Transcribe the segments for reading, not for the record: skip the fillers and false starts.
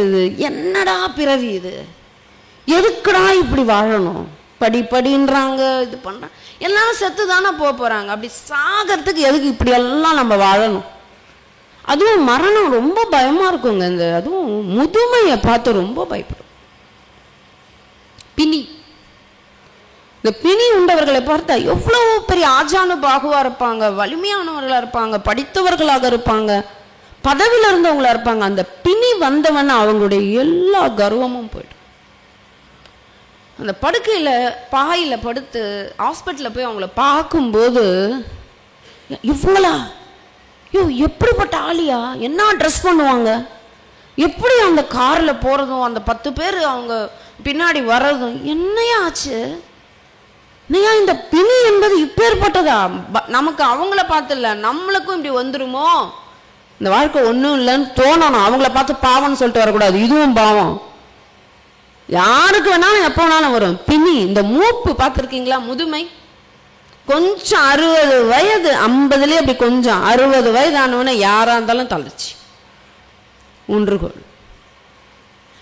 இது, என்னடா பிறவி இது, எதுக்குடா இப்படி வாழணும், படின்றாங்க, இது பண்றாங்க, எல்லாரும் செத்து தானே போறாங்க, அப்படி சாகிறதுக்கு எதுக்கு இப்படி எல்லாம் நம்ம வாழணும்? அதுவும் மரணம் ரொம்ப பயமா இருக்குங்க. இந்த அதுவும் முதுமையை பார்த்து ரொம்ப பயப்படும். பிணி, இந்த பிணி உண்டவர்களை பார்த்தா எவ்வளவு பெரிய ஆஜானு பாகுவா இருப்பாங்க, வலிமையானவர்களா இருப்பாங்க, படித்தவர்களாக இருப்பாங்க, பதவியில இருந்தவங்களா இருப்பாங்க. அந்த பிணி வந்தவன் அவங்களுடைய எல்லா கர்வமும் போயிடும். அந்த படுக்கையில பாயில படுத்து ஹாஸ்பிட்டல்ல போய் அவங்கள பார்க்கும்போது, இவங்களா, எப்படிப்பட்ட ஆளியா, என்ன ட்ரெஸ் பண்ணுவாங்க, எப்படி அந்த கார்ல போறதும், அந்த 10 பேர் அவங்க பின்னாடி வர்றதும், என்னையா ஆச்சு, என்னையா இந்த பிணி என்பது இப்பேற்பட்டதா, நமக்கு அவங்கள பார்த்து இல்ல, நம்மளுக்கும் இப்படி வந்துருமோ, இந்த வாழ்க்கை ஒன்றும் இல்லைன்னு தோணணும். அவங்கள பார்த்து பாவம்னு சொல்லிட்டு வரக்கூடாது, இதுவும் பாவம், யாருக்கு வேணாலும் எப்போ வேணாலும் வரும். பிணி, இந்த மூப்பு பார்த்துருக்கீங்களா, முதுமை, கொஞ்சம் 60 வயது 50லயே அப்படி கொஞ்சம் 60 வயதானவன யாரா இருந்தாலும் தளர்ச்சி, ஊன்றுகோல்,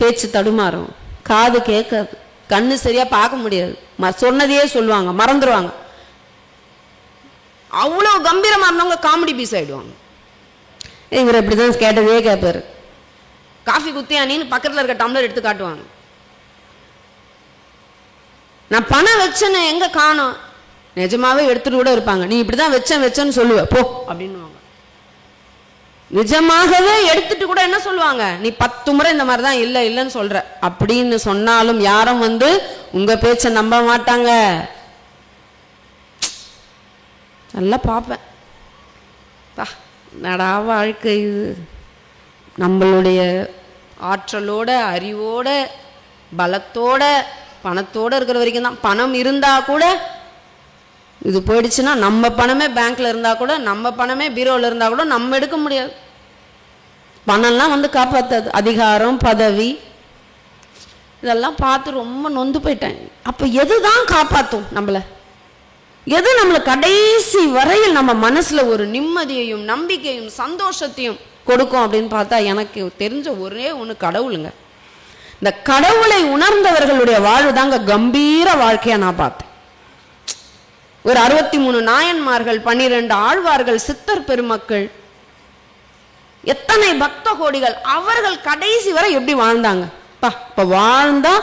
பேச்சு தடுமாறும், காது கேட்காது, கண்ணு சரியா பார்க்க முடியாது, சொன்னதையே சொல்லுவாங்க, மறந்துடுவாங்க. அவ்வளவு கம்பீரமா இருந்தவங்க காமெடி பீஸ் ஆயிடுவாங்க. இவர் இப்படிதான் கேட்டதே கேட்பாரு, காஃபி குத்தியானின்னு பக்கத்துல இருக்க டம்ளர் எடுத்து காட்டுவாங்க. நான் பணம் வச்சேன்னு எங்க காணோம், நிஜமாவே எடுத்துட்டு கூட இருப்பாங்க. நீ இப்படிதான் வச்சேன்னு சொல்லுவ போ அப்படின்னுவாங்க. நிஜமாகவே எடுத்துட்டு கூட என்ன சொல்லுவாங்க, நீ 10 முறை இந்த மாதிரிதான் இல்லைன்னு சொல்ற அப்படின்னு சொன்னாலும் யாரும் வந்து உங்க பேச்ச நம்ப மாட்டாங்க. நல்லா பார்ப்பேன், நடா வாழ்க்கை இது, நம்மளுடைய ஆற்றலோட அறிவோட பலத்தோட பணத்தோட இருக்கிற வரைக்கும் தான். பணம் இருந்தா கூட இது போயிடுச்சுன்னா, நம்ம பணமே பேங்க்ல இருந்தா கூட, நம்ம பணமே பீரோல இருந்தா கூட நம்ம எடுக்க முடியாது. பணம்லாம் வந்து காப்பாத்தாது. அதிகாரம், பதவி, இதெல்லாம் பார்த்து ரொம்ப நொந்து போயிட்டேன். அப்ப எதுதான் காப்பாத்தும் நம்மள, எது நம்மள கடைசி வரையில் நம்ம மனசுல ஒரு நிம்மதியையும் நம்பிக்கையும் சந்தோஷத்தையும் கொடுக்கும் அப்படின்னு பார்த்தா, எனக்கு தெரிஞ்ச ஒரே ஒண்ணு கடவுளுங்க. இந்த கடவுளை உணர்ந்தவர்களுடைய வாழ்வுதாங்க கம்பீர வாழ்க்கையா நான் பார்த்தேன். ஒரு 63 நாயன்மார்கள், 12 ஆழ்வார்கள், சித்தர் பெருமக்கள், எத்தனை பக்த கோடிகள், அவர்கள் கடைசி வரை எப்படி வாழ்ந்தாங்க. இப்ப வாழ்ந்தா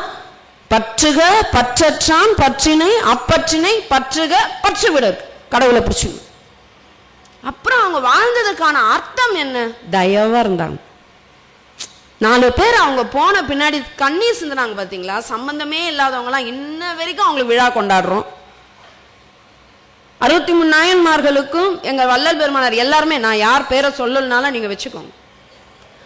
பற்றுக பற்றற்றான் பற்றினை அப்பற்றினை பற்றுக பற்று விட, கடவுளை பிடிச்சு. அப்புறம் அவங்க வாழ்ந்ததுக்கான அர்த்தம் என்ன, தயவா இருந்தாங்க. 4 பேர் அவங்க போன பின்னாடி கண்ணீர் சிந்துனாங்க பாத்தீங்களா. சம்பந்தமே இல்லாதவங்க எல்லாம் இன்ன வரைக்கும் அவங்களுக்கு விழா கொண்டாடுறோம். 63 நாயன்மார்களுக்கும் எங்க வள்ளல் பெருமானார் எல்லாருமே, நான் யார் பேரை சொல்லலனாலும் நீங்க வச்சுக்கோங்க,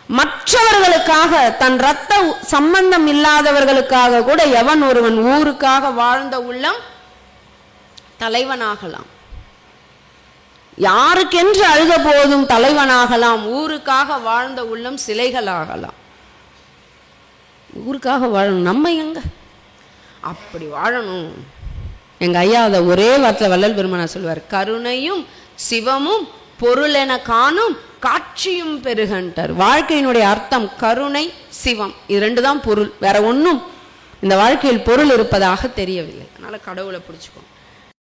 மற்றவர்களுக்காக, தன் ரத்த சம்பந்தம் இல்லாதவர்களுக்காக கூட எவன் ஒருவன் ஊருக்காக வாழ்ந்த உள்ளம் தலைவனாகலாம். யாருக்கென்று அழுத போதும் தலைவனாகலாம். ஊருக்காக வாழ்ந்த உள்ளம் சிலைகளாகலாம். ஊருக்காக வாழணும். நம்ம எங்க அப்படி வாழணும். எங்க ஐயா அதை ஒரே வார்த்தை வள்ளல் பெருமானார் சொல்வார், கருணையும் சிவமும் பொருள் என காணும் காட்சியும் பெருகன்றார். வாழ்க்கையினுடைய அர்த்தம் கருணை, சிவம், இது 2 தான் பொருள். வேற ஒன்றும் இந்த வாழ்க்கையில் பொருள் இருப்பதாக தெரியவில்லை. அதனால கடவுளை பிடிச்சுக்கோ.